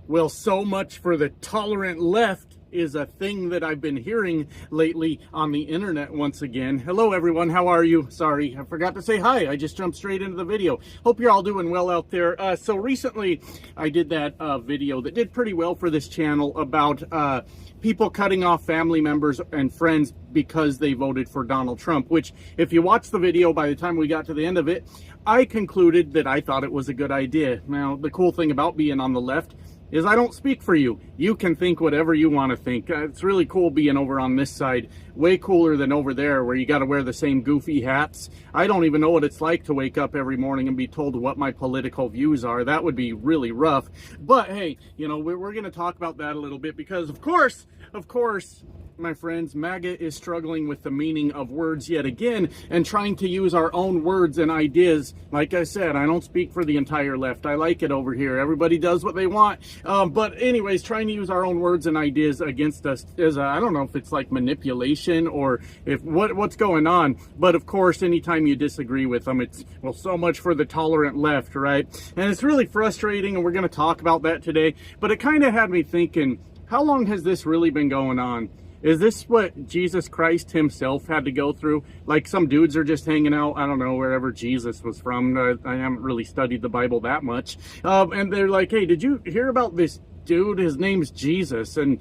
Well, so much for the tolerant left is a thing that I've been hearing lately on the internet once again. Hello everyone, how are you? Sorry, I forgot to say hi. I just jumped straight into the video. Hope you're all doing well out there. So recently I did that video that did pretty well for this channel about people cutting off family members and friends because they voted for Donald Trump, which if you watch the video, by the time we got to the end of it, I concluded that I thought it was a good idea. Now, the cool thing about being on the left is I don't speak for you. You can think whatever you want to think. It's really cool being over on this side. Way cooler than over there where you got to wear the same goofy hats. I don't even know what it's like to wake up every morning and be told what my political views are. That would be really rough. But hey, you know, we're going to talk about that a little bit because of course, my friends, MAGA is struggling with the meaning of words yet again and trying to use our own words and ideas. Like I said, I don't speak for the entire left. I like it over here. Everybody does what they want. But anyways, trying to use our own words and ideas against us is, I don't know if it's like manipulation or if what's going on. But of course, anytime you disagree with them, it's, well, so much for the tolerant left, right? And it's really frustrating, and we're going to talk about that today. But it kind of had me thinking, how long has this really been going on? Is this what Jesus Christ himself had to go through? Like some dudes are just hanging out, I don't know, wherever Jesus was from. I haven't really studied the Bible that much. And they're like, hey, did you hear about this dude? His name's Jesus. And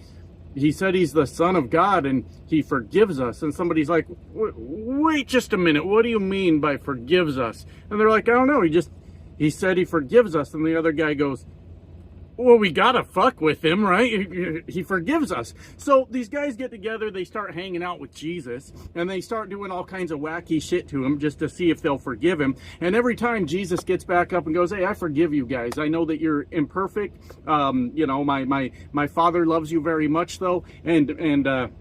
he said he's the Son of God and he forgives us. And somebody's like, wait just a minute. What do you mean by forgives us? And they're like, I don't know. He said he forgives us. And the other guy goes, well, we gotta fuck with him, right? He forgives us. So these guys get together, they start hanging out with Jesus, and they start doing all kinds of wacky shit to him just to see if they'll forgive him. And every time Jesus gets back up and goes, hey, I forgive you guys. I know that you're imperfect. You know, my Father loves you very much, though, and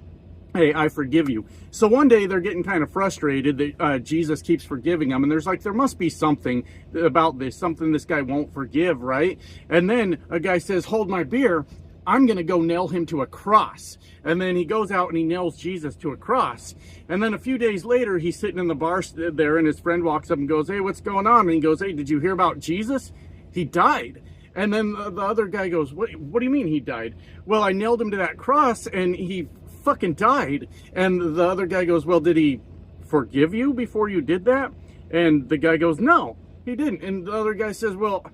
hey, I forgive you. So one day they're getting kind of frustrated that Jesus keeps forgiving them. And there must be something about this, something this guy won't forgive, right? And then a guy says, hold my beer. I'm going to go nail him to a cross. And then he goes out and he nails Jesus to a cross. And then a few days later, he's sitting in the bar there and his friend walks up and goes, hey, what's going on? And he goes, hey, did you hear about Jesus? He died. And then the other guy goes, what do you mean he died? Well, I nailed him to that cross and he fucking died. And the other guy goes, well, did he forgive you before you did that? And the guy goes, no, he didn't. And the other guy says, well,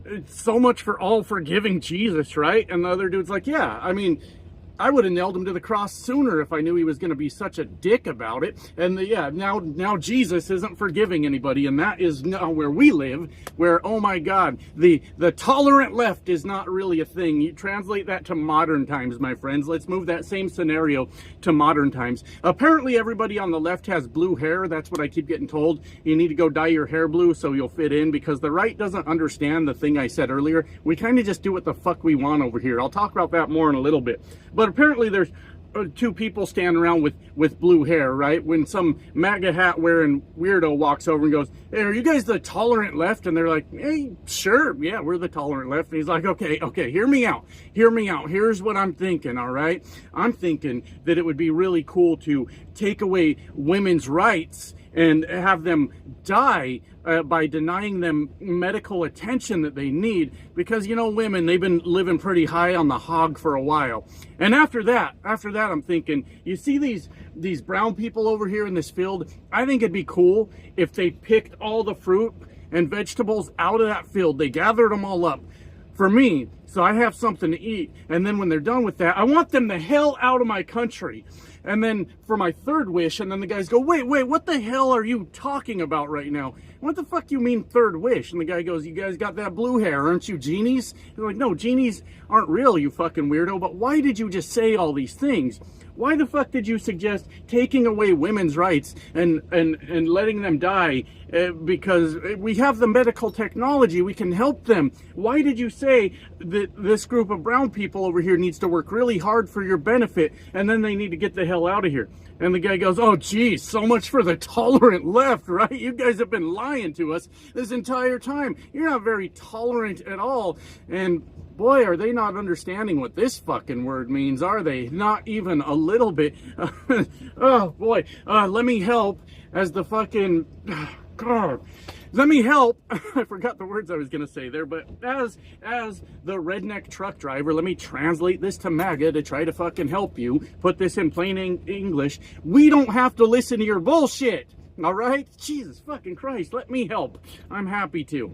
it's so much for all forgiving Jesus, right? And the other dude's like, yeah, I mean, I would have nailed him to the cross sooner if I knew he was going to be such a dick about it. And yeah, now Jesus isn't forgiving anybody, and that is now where we live, where, oh my God, the tolerant left is not really a thing. You translate that to modern times, my friends. Let's move that same scenario to modern times. Apparently everybody on the left has blue hair. That's what I keep getting told. You need to go dye your hair blue so you'll fit in, because the right doesn't understand the thing I said earlier. We kind of just do what the fuck we want over here. I'll talk about that more in a little bit. But apparently there's two people standing around with blue hair, right? When some MAGA hat wearing weirdo walks over and goes, hey, are you guys the tolerant left? And they're like, hey, sure, yeah, we're the tolerant left. And he's like, okay, hear me out. Here's what I'm thinking, all right? I'm thinking that it would be really cool to take away women's rights and have them die by denying them medical attention that they need, because, you know, women, they've been living pretty high on the hog for a while. And after that, I'm thinking, you see these brown people over here in this field? I think it'd be cool if they picked all the fruit and vegetables out of that field. They gathered them all up for me, so I have something to eat. And then when they're done with that, I want them the hell out of my country. And then for my third wish, and then the guys go, wait, what the hell are you talking about right now? What the fuck you mean third wish? And the guy goes, you guys got that blue hair, aren't you genies? They're like, no, genies aren't real, you fucking weirdo. But why did you just say all these things? Why the fuck did you suggest taking away women's rights and letting them die because we have the medical technology, we can help them? Why did you say that this group of brown people over here needs to work really hard for your benefit and then they need to get the hell out of here? And the guy goes, oh geez, so much for the tolerant left, right? You guys have been lying to us this entire time. You're not very tolerant at all. And boy, are they not understanding what this fucking word means, are they? Not even a little bit. Oh boy, let me help as the fucking, God. let me help. I forgot the words I was going to say there, but as the redneck truck driver, let me translate this to MAGA to try to fucking help you, put this in plain English. We don't have to listen to your bullshit, all right? Jesus fucking Christ, let me help. I'm happy to.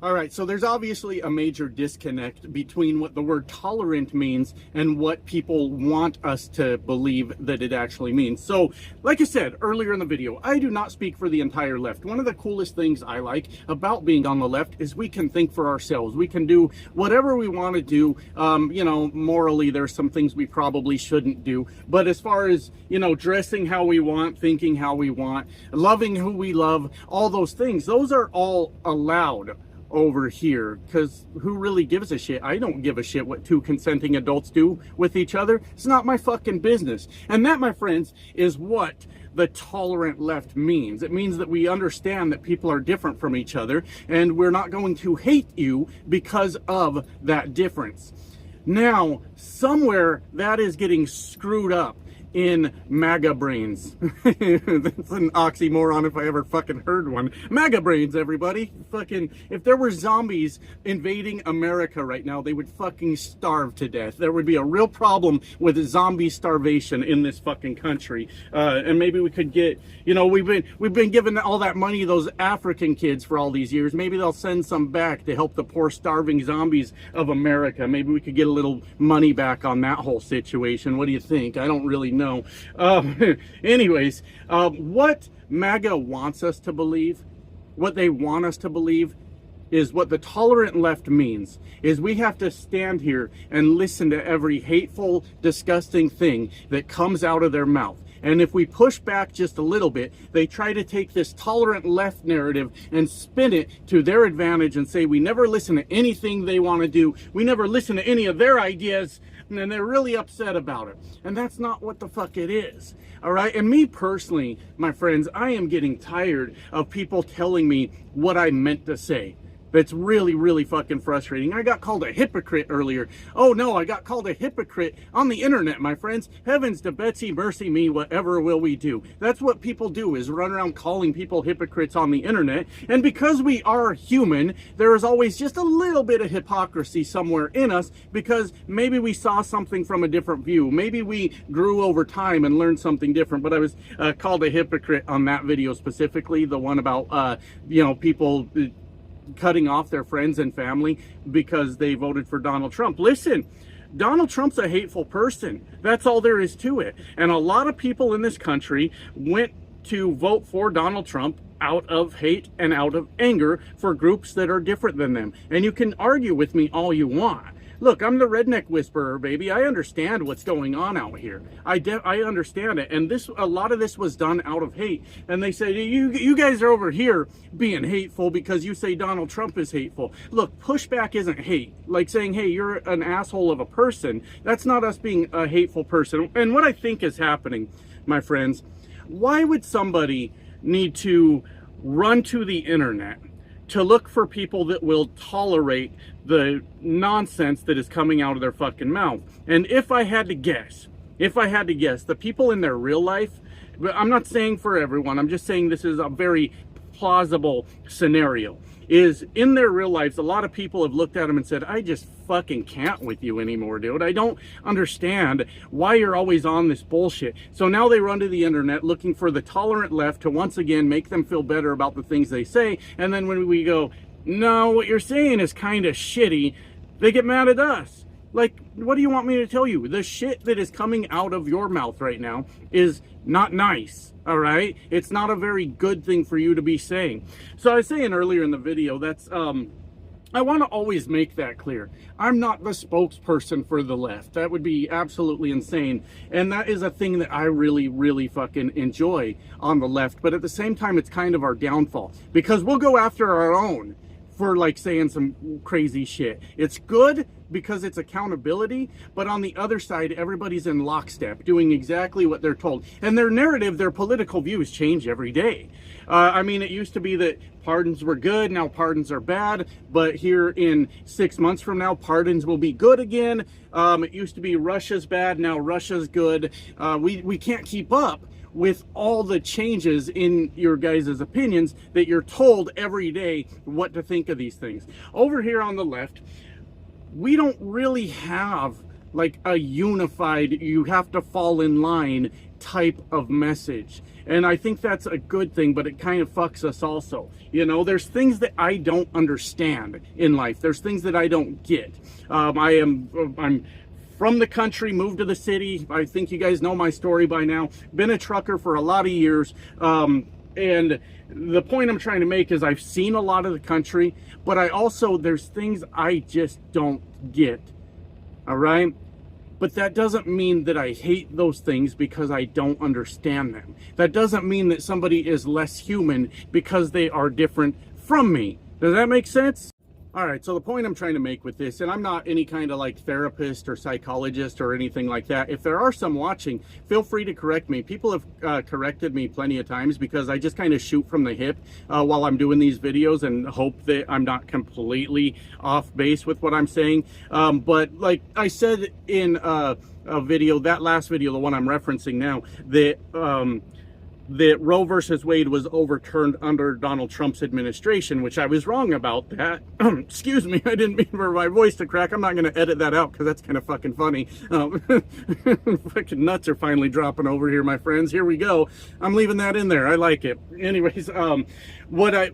All right, so there's obviously a major disconnect between what the word tolerant means and what people want us to believe that it actually means. So, like I said earlier in the video, I do not speak for the entire left. One of the coolest things I like about being on the left is we can think for ourselves. We can do whatever we want to do. You know, morally, there's some things we probably shouldn't do. But as far as, you know, dressing how we want, thinking how we want, loving who we love, all those things, those are all allowed over here, because who really gives a shit? I don't give a shit what two consenting adults do with each other. It's not my fucking business. And that, my friends, is what the tolerant left means. It means that we understand that people are different from each other, and we're not going to hate you because of that difference. Now, somewhere that is getting screwed up in MAGA brains. That's an oxymoron if I ever fucking heard one. MAGA brains, everybody. Fucking, if there were zombies invading America right now, they would fucking starve to death. There would be a real problem with zombie starvation in this fucking country. And maybe we could get, you know, we've been giving all that money to those African kids for all these years. Maybe they'll send some back to help the poor starving zombies of America. Maybe we could get a little money back on that whole situation. What do you think? I don't really know. Anyways, what MAGA wants us to believe, what they want us to believe, is what the tolerant left means, is we have to stand here and listen to every hateful, disgusting thing that comes out of their mouth. And if we push back just a little bit, they try to take this tolerant left narrative and spin it to their advantage and say we never listen to anything they want to do. We never listen to any of their ideas. And they're really upset about it. And that's not what the fuck it is. All right? And me personally, my friends, I am getting tired of people telling me what I meant to say. That's really, really fucking frustrating. I got called a hypocrite earlier. Oh no, I got called a hypocrite on the internet, my friends. Heavens to Betsy, mercy me, whatever will we do? That's what people do, is run around calling people hypocrites on the internet. And because we are human, there is always just a little bit of hypocrisy somewhere in us, because maybe we saw something from a different view. Maybe we grew over time and learned something different. But I was called a hypocrite on that video specifically, the one about, you know, people cutting off their friends and family because they voted for Donald Trump. Listen, Donald Trump's a hateful person. That's all there is to it. And a lot of people in this country went to vote for Donald Trump out of hate and out of anger for groups that are different than them. And you can argue with me all you want. Look, I'm the redneck whisperer, baby. I understand what's going on out here. I understand it. And a lot of this was done out of hate. And they say, you guys are over here being hateful because you say Donald Trump is hateful. Look, pushback isn't hate. Like saying, hey, you're an asshole of a person. That's not us being a hateful person. And what I think is happening, my friends, why would somebody need to run to the internet to look for people that will tolerate the nonsense that is coming out of their fucking mouth? And if I had to guess, the people in their real life, I'm not saying for everyone, I'm just saying this is a very plausible scenario, is in their real lives, a lot of people have looked at them and said, I just fucking can't with you anymore, dude. I don't understand why you're always on this bullshit. So now they run to the internet looking for the tolerant left to once again make them feel better about the things they say. And then when we go, no, what you're saying is kind of shitty, they get mad at us. Like, what do you want me to tell you? The shit that is coming out of your mouth right now is not nice, all right? It's not a very good thing for you to be saying. So I was saying earlier in the video, that's, I want to always make that clear. I'm not the spokesperson for the left. That would be absolutely insane. And that is a thing that I really, really fucking enjoy on the left. But at the same time, it's kind of our downfall, because we'll go after our own for like saying some crazy shit. It's good because it's accountability, but on the other side, everybody's in lockstep doing exactly what they're told. And their narrative, their political views change every day. I mean, it used to be that pardons were good, now pardons are bad, but here in 6 months from now, pardons will be good again. It used to be Russia's bad, now Russia's good. We can't keep up with all the changes in your guys' opinions that you're told every day what to think of these things. Over here on the left, we don't really have like a unified, you have to fall in line type of message. And I think that's a good thing, but it kind of fucks us also. You know, there's things that I don't understand in life. There's things that I don't get. I'm from the country, moved to the city. I think you guys know my story by now. Been a trucker for a lot of years. And the point I'm trying to make is I've seen a lot of the country, but there's things I just don't get. All right? But that doesn't mean that I hate those things because I don't understand them. That doesn't mean that somebody is less human because they are different from me. Does that make sense? All right, so the point I'm trying to make with this, and I'm not any kind of like therapist or psychologist or anything like that. If there are some watching, feel free to correct me. People have corrected me plenty of times because I just kind of shoot from the hip while I'm doing these videos and hope that I'm not completely off base with what I'm saying. But like I said in a video, that last video, the one I'm referencing now, that Roe versus Wade was overturned under Donald Trump's administration, which I was wrong about that. Excuse me, I didn't mean for my voice to crack. I'm not going to edit that out because that's kind of fucking funny. Fucking nuts are finally dropping over here, my friends. Here we go. I'm leaving that in there. I like it. Anyways, what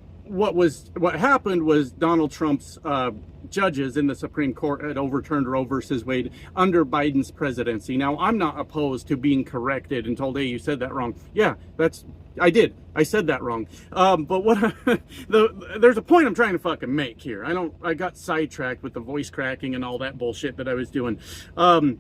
happened was Donald Trump's judges in the Supreme Court had overturned Roe versus Wade under Biden's presidency. Now, I'm not opposed to being corrected and told, hey, you said that wrong. Yeah, I did. I said that wrong. But there's a point I'm trying to fucking make here. I got sidetracked with the voice cracking and all that bullshit that I was doing. Oh,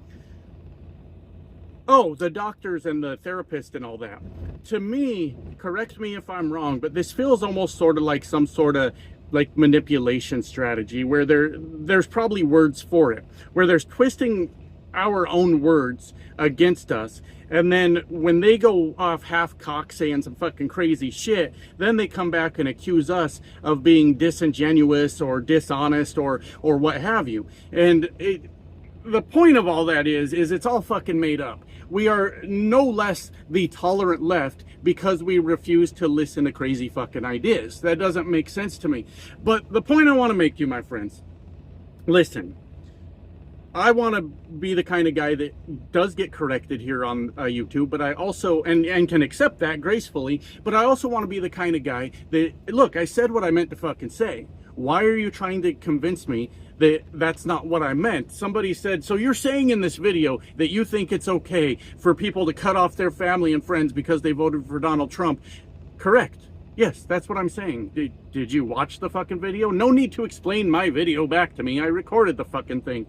the doctors and the therapist and all that. To me, correct me if I'm wrong, but this feels almost sort of like some sort of like manipulation strategy where there's probably words for it, where there's twisting our own words against us. And then when they go off half-cocked saying some fucking crazy shit, then they come back and accuse us of being disingenuous or dishonest or what have you. And the point of all that is it's all fucking made up. We are no less the tolerant left because we refuse to listen to crazy fucking ideas. That doesn't make sense to me. But the point I want to make to you, my friends, listen, I want to be the kind of guy that does get corrected here on YouTube, but I also, and can accept that gracefully, but I also want to be the kind of guy that, look, I said what I meant to fucking say. Why are you trying to convince me that that's not what I meant? Somebody said, so you're saying in this video that you think it's okay for people to cut off their family and friends because they voted for Donald Trump. Correct. Yes, that's what I'm saying. Did you watch the fucking video? No need to explain my video back to me. I recorded the fucking thing.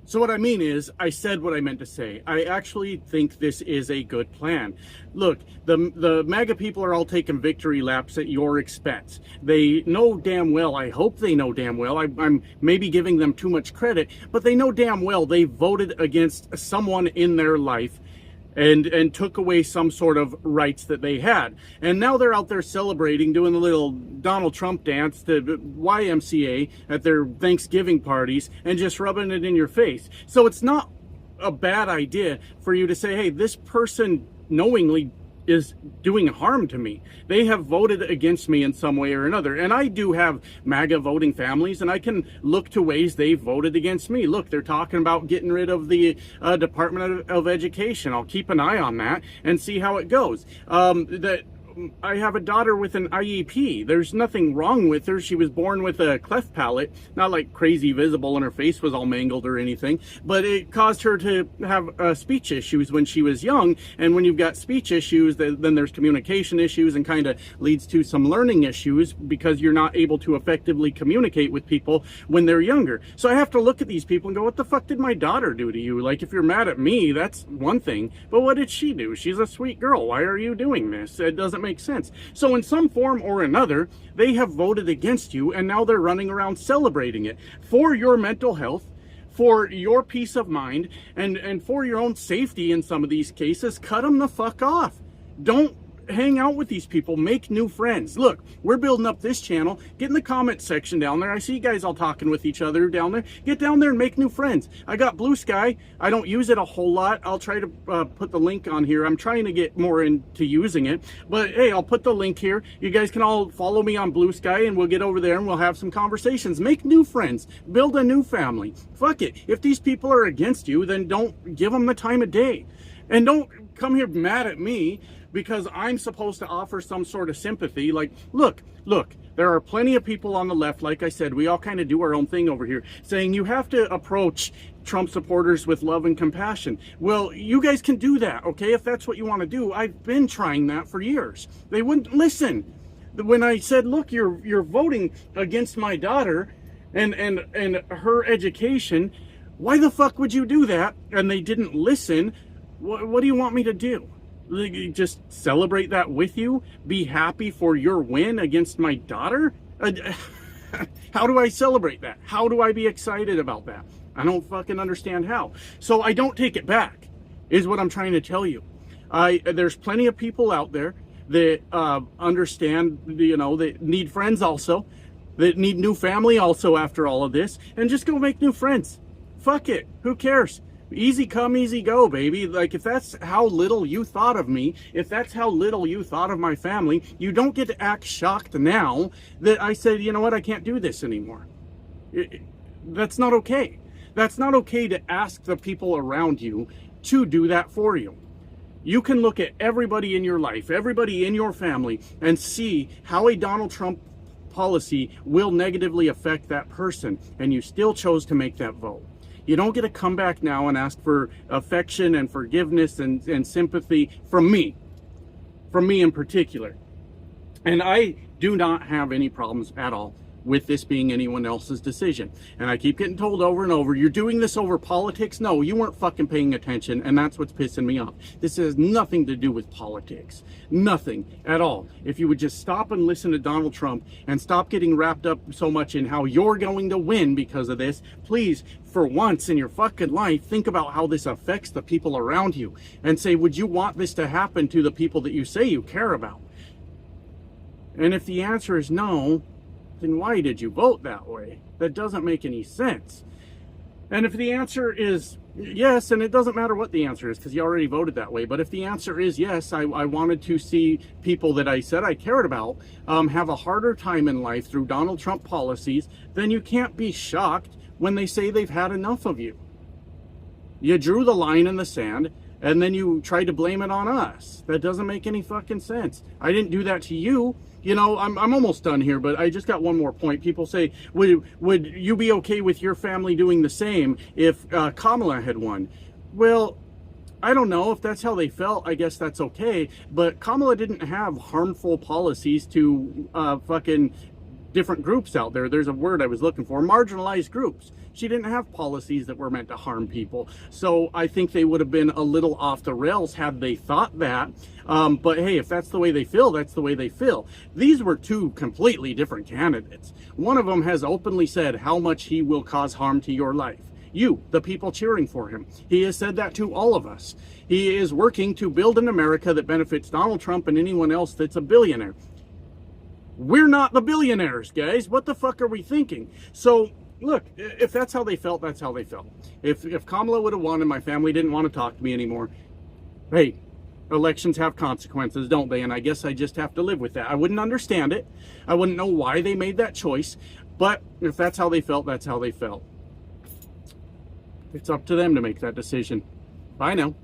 So what I mean is, I said what I meant to say. I actually think this is a good plan. Look, the MAGA people are all taking victory laps at your expense. They know damn well, I hope they know damn well, I'm maybe giving them too much credit, but they know damn well they voted against someone in their life and took away some sort of rights that they had. And now they're out there celebrating, doing the little Donald Trump dance to YMCA at their Thanksgiving parties and just rubbing it in your face. So it's not a bad idea for you to say, hey, this person knowingly is doing harm to me. They have voted against me in some way or another. And I do have MAGA voting families, and I can look to ways they voted against me. Look, they're talking about getting rid of the Department of Education. I'll keep an eye on that and see how it goes. I have a daughter with an IEP. There's nothing wrong with her. She was born with a cleft palate, not like crazy visible and her face was all mangled or anything, but it caused her to have speech issues when she was young. And when you've got speech issues, then there's communication issues and kind of leads to some learning issues because you're not able to effectively communicate with people when they're younger. So I have to look at these people and go, what the fuck did my daughter do to you? Like, if you're mad at me, that's one thing, but what did she do? She's a sweet girl. Why are you doing this? It doesn't make sense. So in some form or another, they have voted against you, and now they're running around celebrating it for your mental health, for your peace of mind, and for your own safety in some of these cases. Cut them the fuck off. Don't hang out with these people, make new friends. Look, we're building up this channel. Get in the comment section down there. I see you guys all talking with each other down there. Get down there and make new friends. I got Blue Sky. I don't use it a whole lot. I'll try to put the link on here. I'm trying to get more into using it, but hey, I'll put the link here. You guys can all follow me on Blue Sky, and we'll get over there and we'll have some conversations. Make new friends. Build a new family. Fuck it. If these people are against you, then don't give them the time of day. And don't come here mad at me because I'm supposed to offer some sort of sympathy. Like, look, there are plenty of people on the left, like I said, we all kind of do our own thing over here, saying you have to approach Trump supporters with love and compassion. Well, you guys can do that, okay, if that's what you want to do. I've been trying that for years. They wouldn't listen. When I said, look, you're voting against my daughter and her education, why the fuck would you do that? And they didn't listen. What do you want me to do? Just celebrate that with you? Be happy for your win against my daughter? How do I celebrate that? How do I be excited about that? I don't fucking understand how. So I don't take it back, is what I'm trying to tell you. There's plenty of people out there that understand, you know, that need friends also, that need new family also after all of this, and just go make new friends. Fuck it. Who cares? Easy come, easy go, baby. Like, if that's how little you thought of me, if that's how little you thought of my family, you don't get to act shocked now that I said, you know what, I can't do this anymore. That's not okay. That's not okay to ask the people around you to do that for you. You can look at everybody in your life, everybody in your family, and see how a Donald Trump policy will negatively affect that person, and you still chose to make that vote. You don't get to come back now and ask for affection and forgiveness and sympathy from me in particular. And I do not have any problems at all with this being anyone else's decision. And I keep getting told over and over, you're doing this over politics. No, you weren't fucking paying attention, and that's what's pissing me off. This has nothing to do with politics. Nothing at all. If you would just stop and listen to Donald Trump and stop getting wrapped up so much in how you're going to win because of this, please, for once in your fucking life, think about how this affects the people around you and say, would you want this to happen to the people that you say you care about? And if the answer is no, then why did you vote that way? That doesn't make any sense. And if the answer is yes, and it doesn't matter what the answer is because you already voted that way, but if the answer is yes, I wanted to see people that I said I cared about have a harder time in life through Donald Trump policies, then you can't be shocked when they say they've had enough of you. You drew the line in the sand, and then you tried to blame it on us. That doesn't make any fucking sense. I didn't do that to you. You know, I'm almost done here, but I just got one more point. People say, would you be okay with your family doing the same if Kamala had won? Well, I don't know. If that's how they felt, I guess that's okay. But Kamala didn't have harmful policies to fucking different groups out there. There's a word I was looking for, marginalized groups. She didn't have policies that were meant to harm people. So I think they would have been a little off the rails had they thought that. But hey, if that's the way they feel, that's the way they feel. These were two completely different candidates. One of them has openly said how much he will cause harm to your life. You, the people cheering for him. He has said that to all of us. He is working to build an America that benefits Donald Trump and anyone else that's a billionaire. We're not the billionaires, guys. What the fuck are we thinking? So, look, if that's how they felt, that's how they felt. If Kamala would have won and my family didn't want to talk to me anymore, hey, elections have consequences, don't they? And I guess I just have to live with that. I wouldn't understand it. I wouldn't know why they made that choice. But if that's how they felt, that's how they felt. It's up to them to make that decision. Bye now.